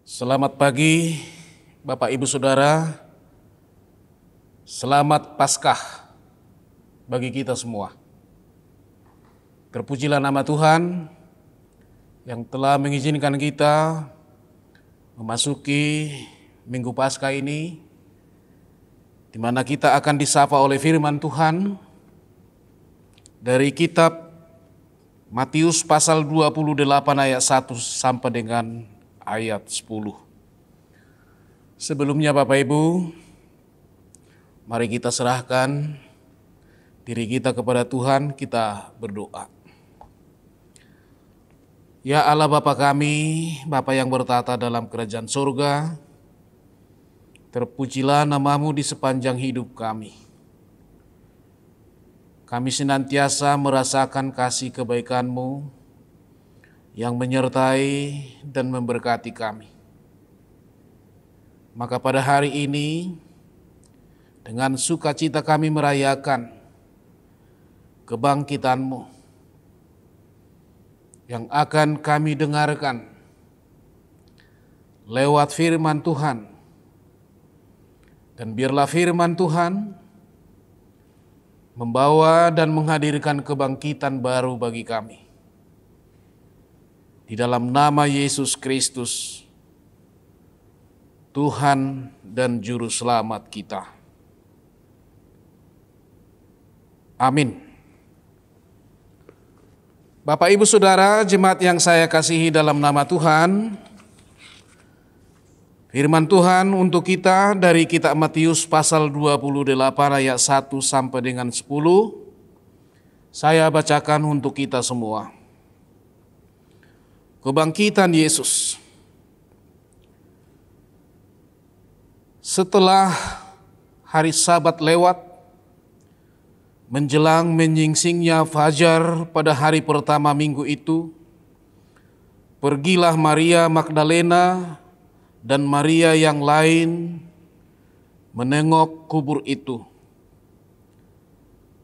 Selamat pagi Bapak Ibu Saudara, selamat Paskah bagi kita semua. Terpujilah nama Tuhan yang telah mengizinkan kita memasuki Minggu Paskah ini, di mana kita akan disapa oleh firman Tuhan dari kitab Matius pasal 28 ayat 1 sampai dengan ayat 10. Sebelumnya Bapak Ibu, mari kita serahkan diri kita kepada Tuhan, kita berdoa. Ya Allah Bapa kami, Bapa yang bertata dalam kerajaan surga, terpujilah nama-Mu di sepanjang hidup kami. Kami senantiasa merasakan kasih kebaikan-Mu yang menyertai dan memberkati kami. Maka pada hari ini, dengan sukacita kami merayakan kebangkitan-Mu yang akan kami dengarkan lewat firman Tuhan. Dan biarlah firman Tuhan membawa dan menghadirkan kebangkitan baru bagi kami. Di dalam nama Yesus Kristus, Tuhan dan Juru Selamat kita. Amin. Bapak Ibu Saudara, jemaat yang saya kasihi dalam nama Tuhan, firman Tuhan untuk kita dari kitab Matius pasal 28 ayat 1 sampai dengan 10, saya bacakan untuk kita semua. Kebangkitan Yesus. Setelah hari Sabat lewat, menjelang menyingsingnya fajar pada hari pertama minggu itu, pergilah Maria Magdalena dan Maria yang lain menengok kubur itu.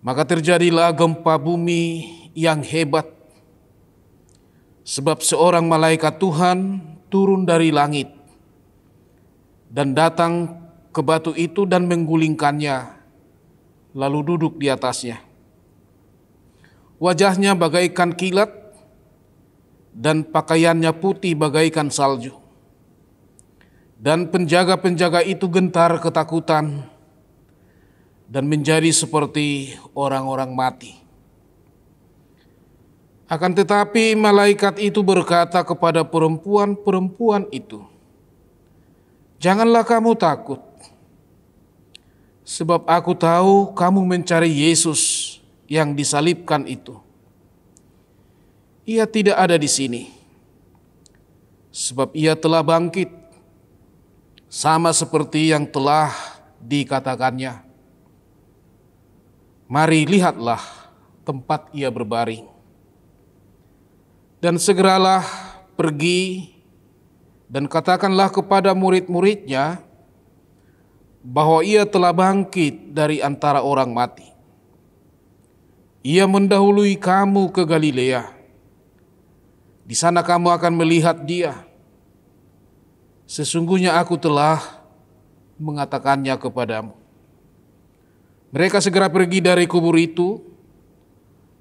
Maka terjadilah gempa bumi yang hebat, sebab seorang malaikat Tuhan turun dari langit dan datang ke batu itu dan menggulingkannya, lalu duduk di atasnya. Wajahnya bagaikan kilat dan pakaiannya putih bagaikan salju. Dan penjaga-penjaga itu gentar ketakutan dan menjadi seperti orang-orang mati. Akan tetapi malaikat itu berkata kepada perempuan-perempuan itu, "Janganlah kamu takut, sebab aku tahu kamu mencari Yesus yang disalibkan itu. Ia tidak ada di sini, sebab ia telah bangkit, sama seperti yang telah dikatakannya. Mari lihatlah tempat ia berbaring. Dan segeralah pergi dan katakanlah kepada murid-muridnya bahwa ia telah bangkit dari antara orang mati. Ia mendahului kamu ke Galilea. Di sana kamu akan melihat dia. Sesungguhnya aku telah mengatakannya kepadamu." Mereka segera pergi dari kubur itu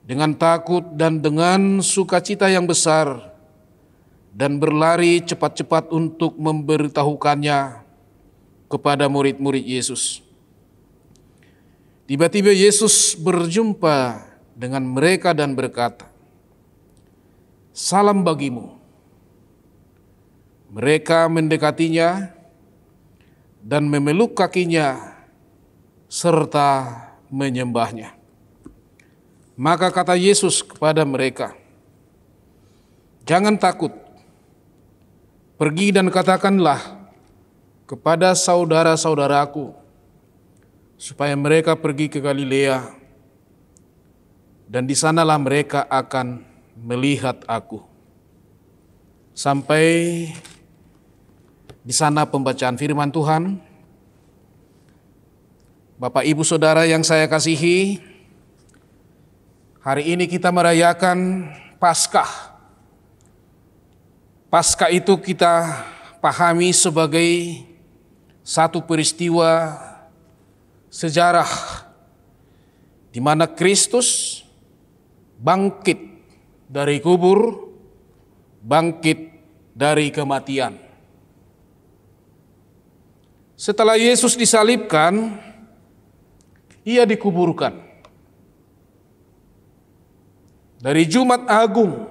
dengan takut dan dengan sukacita yang besar, dan berlari cepat-cepat untuk memberitahukannya kepada murid-murid Yesus. Tiba-tiba Yesus berjumpa dengan mereka dan berkata, "Salam bagimu." Mereka mendekatinya dan memeluk kakinya serta menyembahnya. Maka kata Yesus kepada mereka, "Jangan takut. Pergi dan katakanlah kepada saudara-saudaraku supaya mereka pergi ke Galilea, dan di sanalah mereka akan melihat aku." Sampai di sana pembacaan firman Tuhan. Bapak Ibu Saudara yang saya kasihi, hari ini kita merayakan Paskah. Paskah itu kita pahami sebagai satu peristiwa sejarah di mana Kristus bangkit dari kubur, bangkit dari kematian. Setelah Yesus disalibkan, ia dikuburkan. Dari Jumat Agung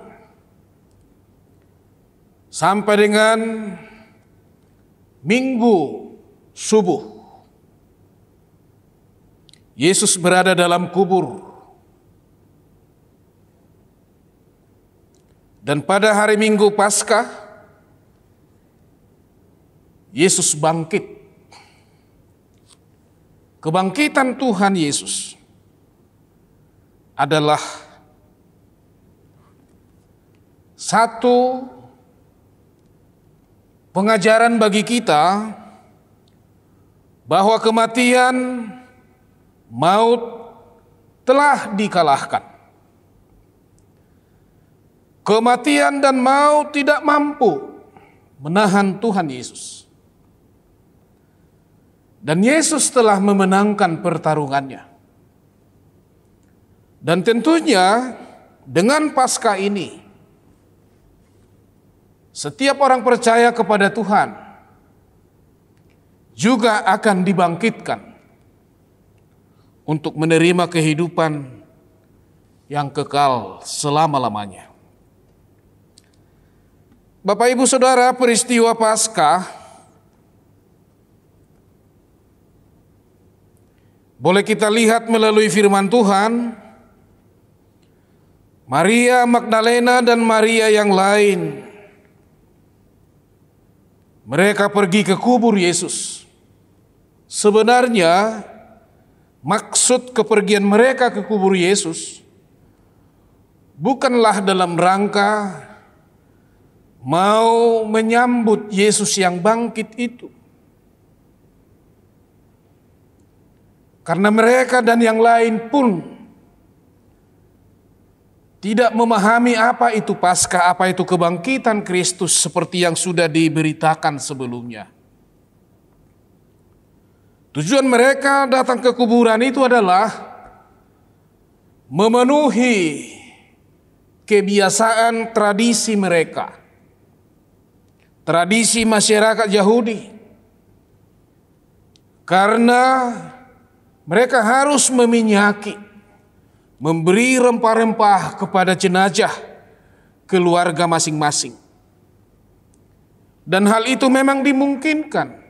sampai dengan Minggu subuh, Yesus berada dalam kubur. Dan pada hari Minggu Paskah, Yesus bangkit. Kebangkitan Tuhan Yesus adalah satu pengajaran bagi kita bahwa kematian, maut telah dikalahkan. Kematian dan maut tidak mampu menahan Tuhan Yesus. Dan Yesus telah memenangkan pertarungannya. Dan tentunya dengan Paskah ini, setiap orang percaya kepada Tuhan juga akan dibangkitkan untuk menerima kehidupan yang kekal selama-lamanya. Bapak Ibu Saudara, peristiwa Paskah boleh kita lihat melalui firman Tuhan. Maria Magdalena dan Maria yang lain, mereka pergi ke kubur Yesus. Sebenarnya maksud kepergian mereka ke kubur Yesus bukanlah dalam rangka mau menyambut Yesus yang bangkit itu. Karena mereka dan yang lain pun tidak memahami apa itu Paskah, apa itu kebangkitan Kristus seperti yang sudah diberitakan sebelumnya. Tujuan mereka datang ke kuburan itu adalah memenuhi kebiasaan tradisi mereka, tradisi masyarakat Yahudi. Karena mereka harus meminyaki, memberi rempah-rempah kepada jenazah keluarga masing-masing. Dan hal itu memang dimungkinkan.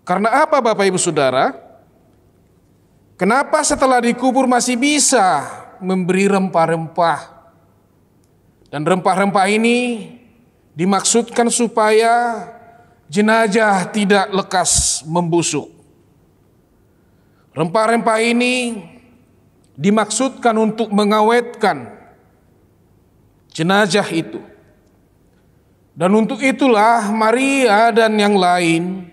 Karena apa Bapak Ibu Saudara? Kenapa setelah dikubur masih bisa memberi rempah-rempah? Dan rempah-rempah ini dimaksudkan supaya jenazah tidak lekas membusuk. Rempah-rempah ini dimaksudkan untuk mengawetkan jenazah itu. Dan untuk itulah Maria dan yang lain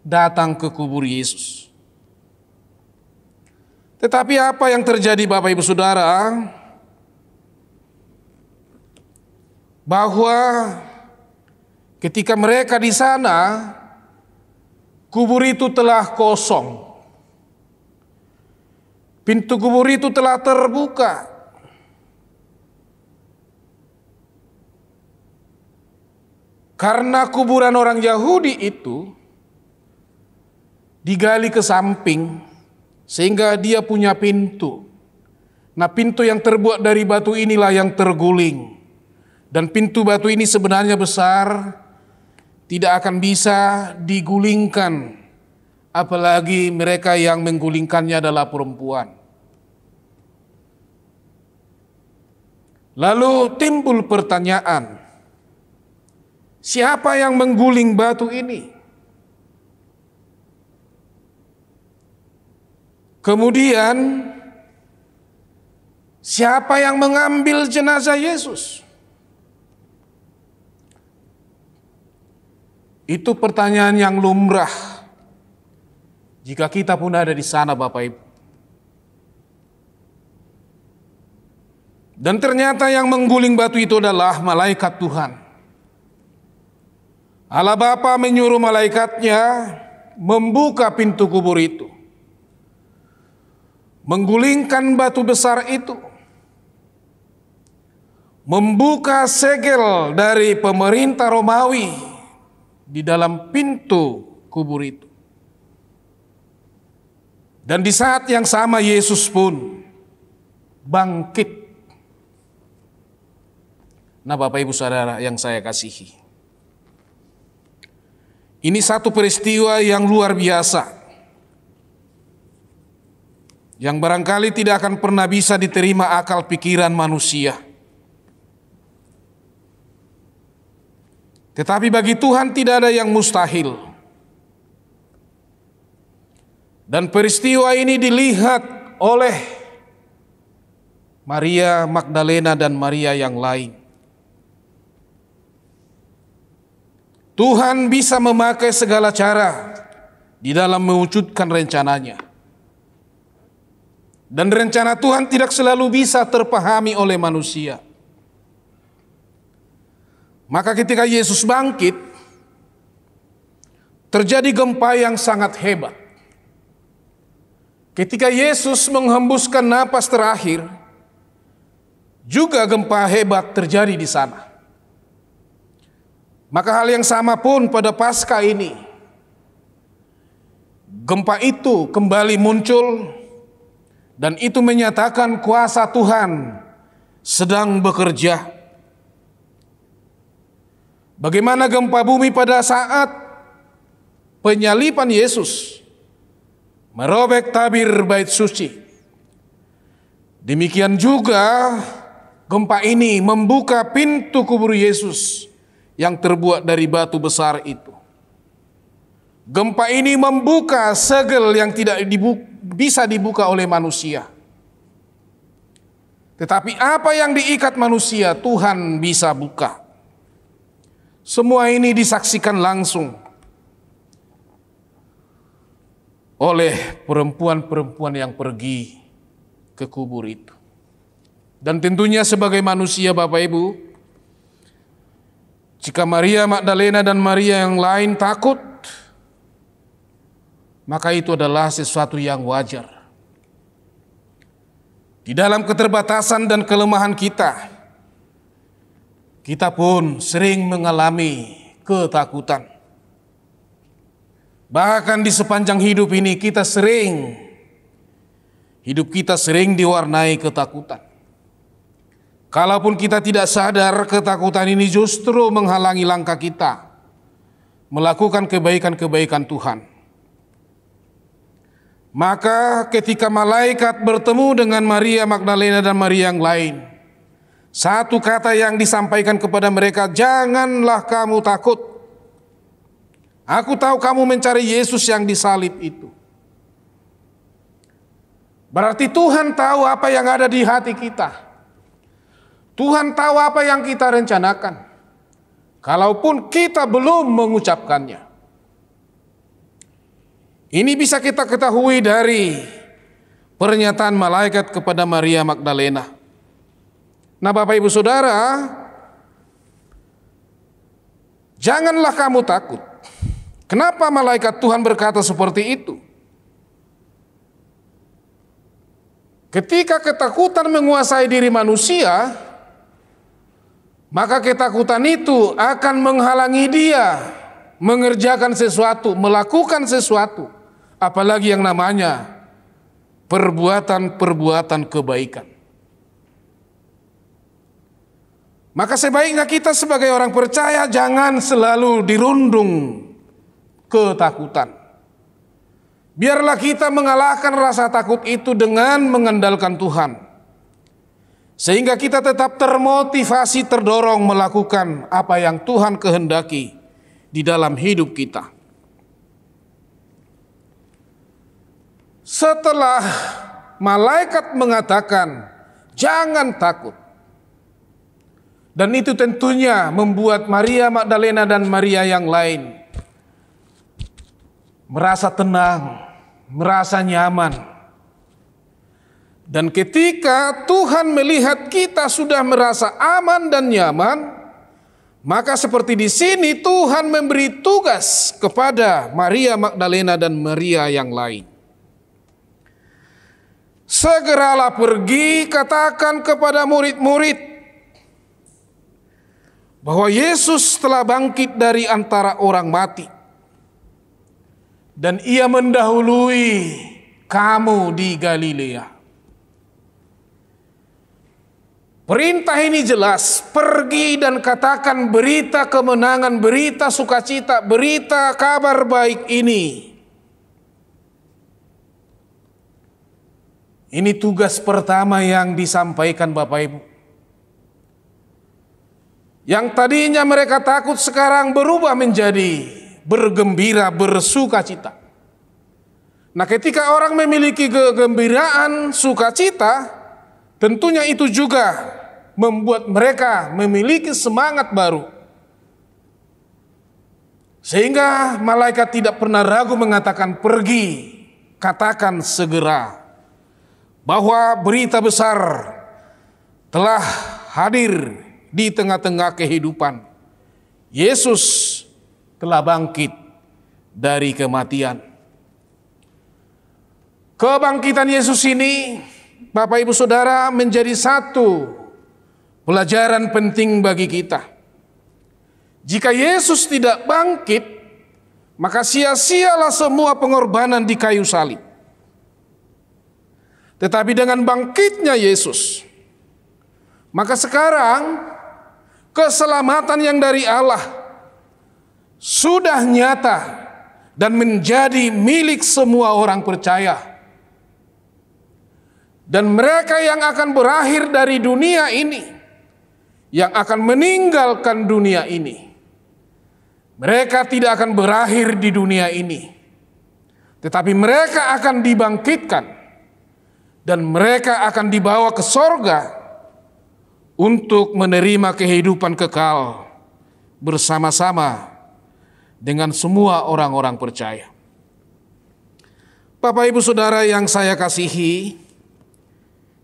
datang ke kubur Yesus. Tetapi apa yang terjadi Bapak Ibu Saudara? Bahwa ketika mereka di sana, kubur itu telah kosong. Pintu kubur itu telah terbuka. Karena kuburan orang Yahudi itu digali ke samping sehingga dia punya pintu. Nah, pintu yang terbuat dari batu inilah yang terguling. Dan pintu batu ini sebenarnya besar, tidak akan bisa digulingkan. Apalagi mereka yang menggulingkannya adalah perempuan. Lalu timbul pertanyaan, siapa yang mengguling batu ini? Kemudian, siapa yang mengambil jenazah Yesus? Itu pertanyaan yang lumrah jika kita pun ada di sana Bapak Ibu. Dan ternyata yang mengguling batu itu adalah malaikat Tuhan. Allah Bapa menyuruh malaikatnya membuka pintu kubur itu, menggulingkan batu besar itu, membuka segel dari pemerintah Romawi di dalam pintu kubur itu. Dan di saat yang sama Yesus pun bangkit. Nah, Bapak Ibu Saudara yang saya kasihi, ini satu peristiwa yang luar biasa, yang barangkali tidak akan pernah bisa diterima akal pikiran manusia. Tetapi bagi Tuhan tidak ada yang mustahil. Dan peristiwa ini dilihat oleh Maria Magdalena dan Maria yang lain. Tuhan bisa memakai segala cara di dalam mewujudkan rencananya. Dan rencana Tuhan tidak selalu bisa terpahami oleh manusia. Maka ketika Yesus bangkit, terjadi gempa yang sangat hebat. Ketika Yesus menghembuskan napas terakhir, juga gempa hebat terjadi di sana. Maka hal yang sama pun pada Paskah ini. Gempa itu kembali muncul dan itu menyatakan kuasa Tuhan sedang bekerja. Bagaimana gempa bumi pada saat penyaliban Yesus merobek tabir bait suci. Demikian juga gempa ini membuka pintu kubur Yesus yang terbuat dari batu besar itu. Gempa ini membuka segel yang tidak bisa dibuka oleh manusia. Tetapi apa yang diikat manusia, Tuhan bisa buka. Semua ini disaksikan langsung oleh perempuan-perempuan yang pergi ke kubur itu. Dan tentunya sebagai manusia, Bapak Ibu, jika Maria Magdalena dan Maria yang lain takut, maka itu adalah sesuatu yang wajar. Di dalam keterbatasan dan kelemahan kita, kita pun sering mengalami ketakutan. Bahkan di sepanjang hidup ini hidup kita sering diwarnai ketakutan. Kalaupun kita tidak sadar, ketakutan ini justru menghalangi langkah kita melakukan kebaikan-kebaikan Tuhan. Maka ketika malaikat bertemu dengan Maria Magdalena dan Maria yang lain, satu kata yang disampaikan kepada mereka, janganlah kamu takut. Aku tahu kamu mencari Yesus yang disalib itu. Berarti Tuhan tahu apa yang ada di hati kita. Tuhan tahu apa yang kita rencanakan, kalaupun kita belum mengucapkannya. Ini bisa kita ketahui dari pernyataan malaikat kepada Maria Magdalena. Nah, Bapak Ibu Saudara, janganlah kamu takut. Kenapa malaikat Tuhan berkata seperti itu? Ketika ketakutan menguasai diri manusia, maka ketakutan itu akan menghalangi dia mengerjakan sesuatu, melakukan sesuatu, apalagi yang namanya perbuatan-perbuatan kebaikan. Maka sebaiknya kita sebagai orang percaya jangan selalu dirundung ketakutan. Biarlah kita mengalahkan rasa takut itu dengan mengandalkan Tuhan. Sehingga kita tetap termotivasi, terdorong melakukan apa yang Tuhan kehendaki di dalam hidup kita. Setelah malaikat mengatakan, jangan takut. Dan itu tentunya membuat Maria Magdalena dan Maria yang lain merasa tenang, merasa nyaman. Dan ketika Tuhan melihat kita sudah merasa aman dan nyaman, Maka seperti di sini Tuhan memberi tugas kepada Maria Magdalena dan Maria yang lain. Segeralah pergi, katakan kepada murid-murid bahwa Yesus telah bangkit dari antara orang mati. Dan ia mendahului kamu di Galilea. Perintah ini jelas, pergi dan katakan berita kemenangan, berita sukacita, berita kabar baik ini. Ini tugas pertama yang disampaikan Bapak Ibu. Yang tadinya mereka takut sekarang berubah menjadi bergembira, bersukacita. Nah, ketika orang memiliki kegembiraan, sukacita, tentunya itu juga membuat mereka memiliki semangat baru. Sehingga malaikat tidak pernah ragu mengatakan pergi, katakan segera. Bahwa berita besar telah hadir di tengah-tengah kehidupan. Yesus telah bangkit dari kematian. Kebangkitan Yesus ini, Bapak Ibu Saudara, menjadi satu pelajaran penting bagi kita. Jika Yesus tidak bangkit, maka sia-sialah semua pengorbanan di kayu salib. Tetapi dengan bangkitnya Yesus, maka sekarang keselamatan yang dari Allah sudah nyata dan menjadi milik semua orang percaya. Dan mereka yang akan berakhir dari dunia ini, yang akan meninggalkan dunia ini, mereka tidak akan berakhir di dunia ini, tetapi mereka akan dibangkitkan dan mereka akan dibawa ke sorga untuk menerima kehidupan kekal bersama-sama dengan semua orang-orang percaya. Bapak Ibu Saudara yang saya kasihi,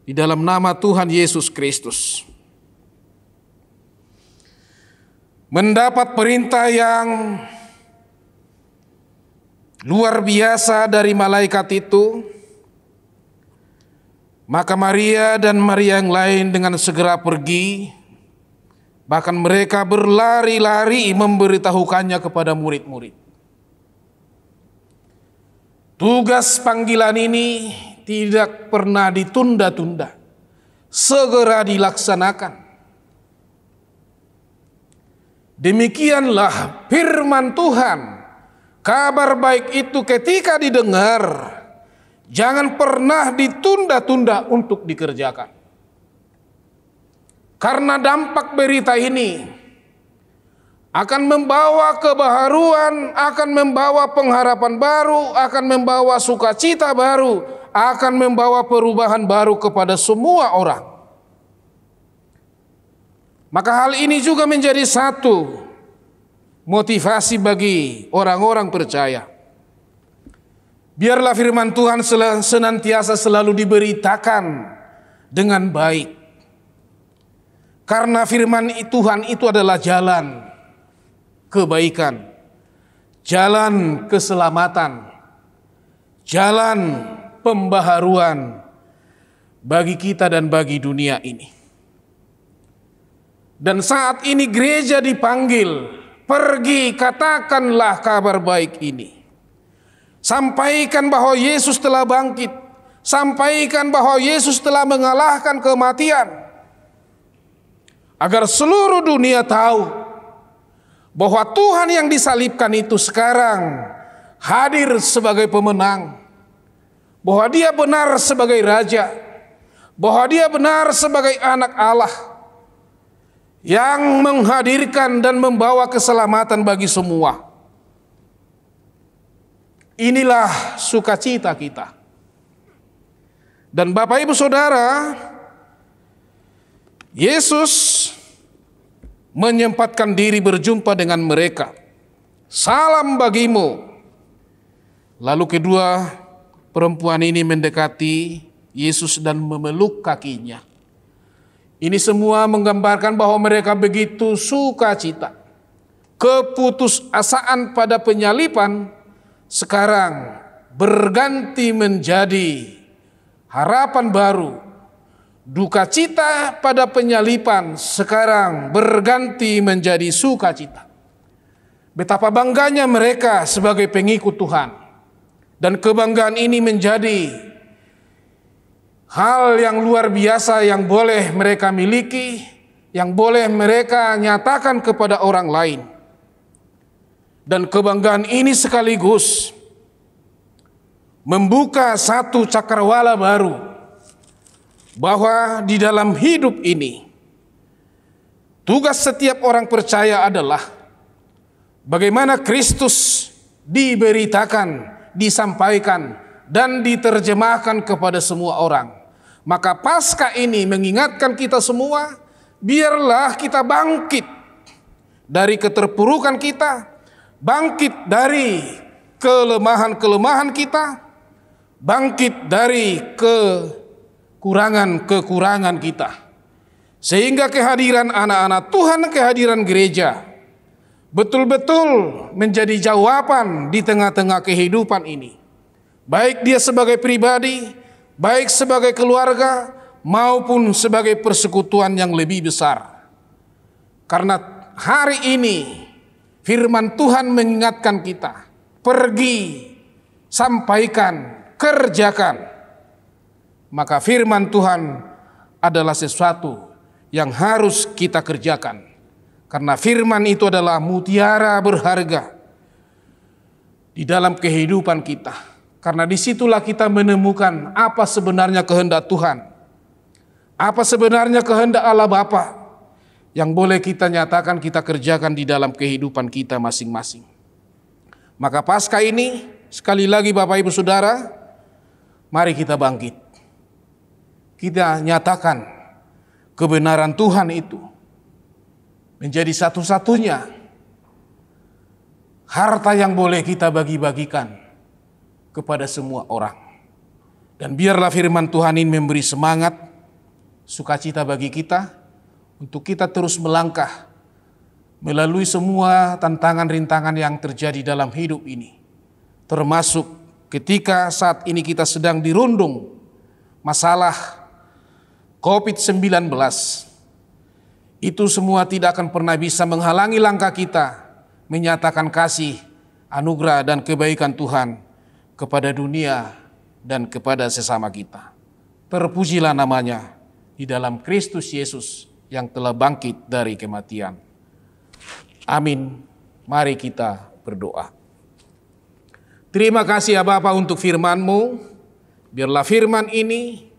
di dalam nama Tuhan Yesus Kristus, mendapat perintah yang luar biasa dari malaikat itu, maka Maria dan Maria yang lain dengan segera pergi, bahkan mereka berlari-lari memberitahukannya kepada murid-murid. Tugas panggilan ini tidak pernah ditunda-tunda, segera dilaksanakan. Demikianlah firman Tuhan. Kabar baik itu ketika didengar, jangan pernah ditunda-tunda untuk dikerjakan. Karena dampak berita ini akan membawa kebaharuan, akan membawa pengharapan baru, akan membawa sukacita baru, akan membawa perubahan baru kepada semua orang. Maka hal ini juga menjadi satu motivasi bagi orang-orang percaya. Biarlah firman Tuhan senantiasa selalu diberitakan dengan baik. Karena firman Tuhan itu adalah jalan kebaikan, jalan keselamatan, jalan pembaharuan bagi kita dan bagi dunia ini. Dan saat ini gereja dipanggil, pergi katakanlah kabar baik ini. Sampaikan bahwa Yesus telah bangkit, sampaikan bahwa Yesus telah mengalahkan kematian, agar seluruh dunia tahu bahwa Tuhan yang disalibkan itu sekarang hadir sebagai pemenang, bahwa Dia benar sebagai Raja, bahwa Dia benar sebagai anak Allah yang menghadirkan dan membawa keselamatan bagi semua. Inilah sukacita kita. Dan Bapak Ibu Saudara, Yesus menyempatkan diri berjumpa dengan mereka. Salam bagimu. Lalu kedua perempuan ini mendekati Yesus dan memeluk kakinya. Ini semua menggambarkan bahwa mereka begitu sukacita. Keputusasaan pada penyaliban sekarang berganti menjadi harapan baru. Duka cita pada penyaliban sekarang berganti menjadi sukacita. Betapa bangganya mereka sebagai pengikut Tuhan. Dan kebanggaan ini menjadi hal yang luar biasa yang boleh mereka miliki, yang boleh mereka nyatakan kepada orang lain. Dan kebanggaan ini sekaligus membuka satu cakrawala baru, bahwa di dalam hidup ini tugas setiap orang percaya adalah bagaimana Kristus diberitakan, disampaikan, dan diterjemahkan kepada semua orang. Maka Paskah ini mengingatkan kita semua, biarlah kita bangkit dari keterpurukan kita, bangkit dari kelemahan-kelemahan kita, bangkit dari kekurangan-kekurangan kita. Sehingga kehadiran anak-anak Tuhan, kehadiran gereja, betul-betul menjadi jawaban di tengah-tengah kehidupan ini. Baik dia sebagai pribadi, baik sebagai keluarga, maupun sebagai persekutuan yang lebih besar. Karena hari ini firman Tuhan mengingatkan kita, pergi, sampaikan, kerjakan. Maka firman Tuhan adalah sesuatu yang harus kita kerjakan. Karena firman itu adalah mutiara berharga di dalam kehidupan kita. Karena disitulah kita menemukan apa sebenarnya kehendak Tuhan. Apa sebenarnya kehendak Allah Bapa yang boleh kita nyatakan, kita kerjakan di dalam kehidupan kita masing-masing. Maka Paskah ini, sekali lagi Bapak Ibu Saudara, mari kita bangkit. Kita nyatakan kebenaran Tuhan itu menjadi satu-satunya harta yang boleh kita bagi-bagikan kepada semua orang. Dan biarlah firman Tuhan ini memberi semangat, sukacita bagi kita, untuk kita terus melangkah melalui semua tantangan rintangan yang terjadi dalam hidup ini. Termasuk ketika saat ini kita sedang dirundung masalah COVID-19. Itu semua tidak akan pernah bisa menghalangi langkah kita menyatakan kasih, anugerah, dan kebaikan Tuhan kepada dunia dan kepada sesama kita. Terpujilah namanya di dalam Kristus Yesus yang telah bangkit dari kematian. Amin. Mari kita berdoa. Terima kasih ya Bapa untuk firman-Mu. Biarlah firman ini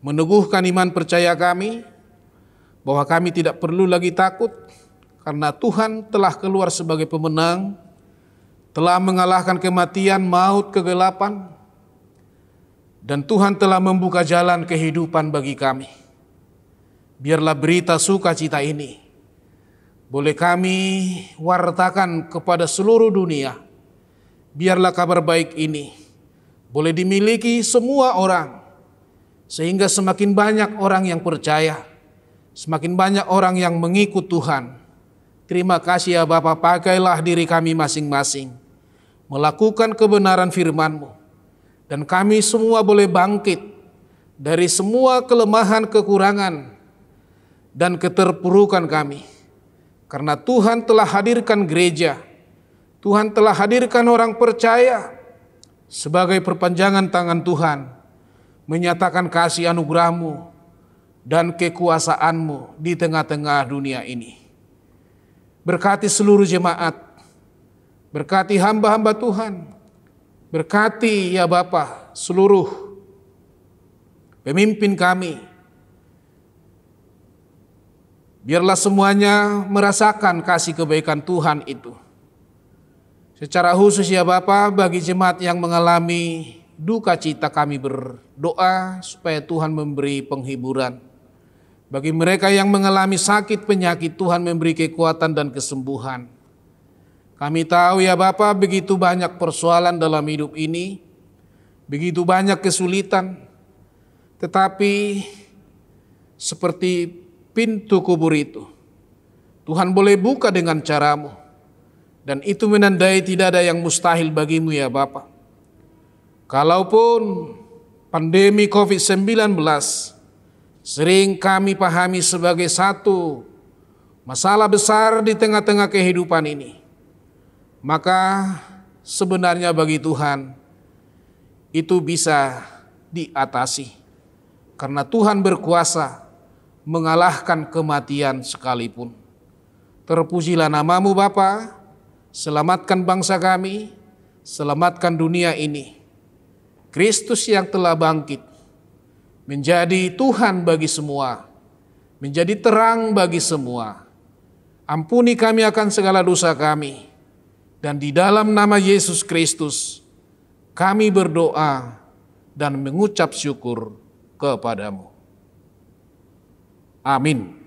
meneguhkan iman percaya kami, bahwa kami tidak perlu lagi takut, karena Tuhan telah keluar sebagai pemenang, telah mengalahkan kematian, maut, kegelapan, dan Tuhan telah membuka jalan kehidupan bagi kami. Biarlah berita sukacita ini boleh kami wartakan kepada seluruh dunia. Biarlah kabar baik ini boleh dimiliki semua orang, sehingga semakin banyak orang yang percaya, semakin banyak orang yang mengikut Tuhan. Terima kasih ya Bapa, pakailah diri kami masing-masing melakukan kebenaran firman-Mu, dan kami semua boleh bangkit dari semua kelemahan, kekurangan, dan keterpurukan kami. Karena Tuhan telah hadirkan gereja, Tuhan telah hadirkan orang percaya sebagai perpanjangan tangan Tuhan, menyatakan kasih anugerah-Mu dan kekuasaan-Mu di tengah-tengah dunia ini. Berkati seluruh jemaat, berkati hamba-hamba Tuhan, berkati ya Bapa seluruh pemimpin kami. Biarlah semuanya merasakan kasih kebaikan Tuhan itu. Secara khusus ya Bapa, bagi jemaat yang mengalami duka cita, kami berdoa supaya Tuhan memberi penghiburan. Bagi mereka yang mengalami sakit penyakit, Tuhan memberi kekuatan dan kesembuhan. Kami tahu ya Bapa, begitu banyak persoalan dalam hidup ini, begitu banyak kesulitan, tetapi seperti pintu kubur itu. Tuhan boleh buka dengan caramu. Dan itu menandai tidak ada yang mustahil bagimu ya Bapa. Kalaupun pandemi COVID-19 sering kami pahami sebagai satu masalah besar di tengah-tengah kehidupan ini, maka sebenarnya bagi Tuhan itu bisa diatasi. Karena Tuhan berkuasa mengalahkan kematian sekalipun. Terpujilah namamu Bapa, selamatkan bangsa kami, selamatkan dunia ini. Kristus yang telah bangkit, menjadi Tuhan bagi semua, menjadi terang bagi semua. Ampuni kami akan segala dosa kami, dan di dalam nama Yesus Kristus, kami berdoa dan mengucap syukur kepadamu. Amin.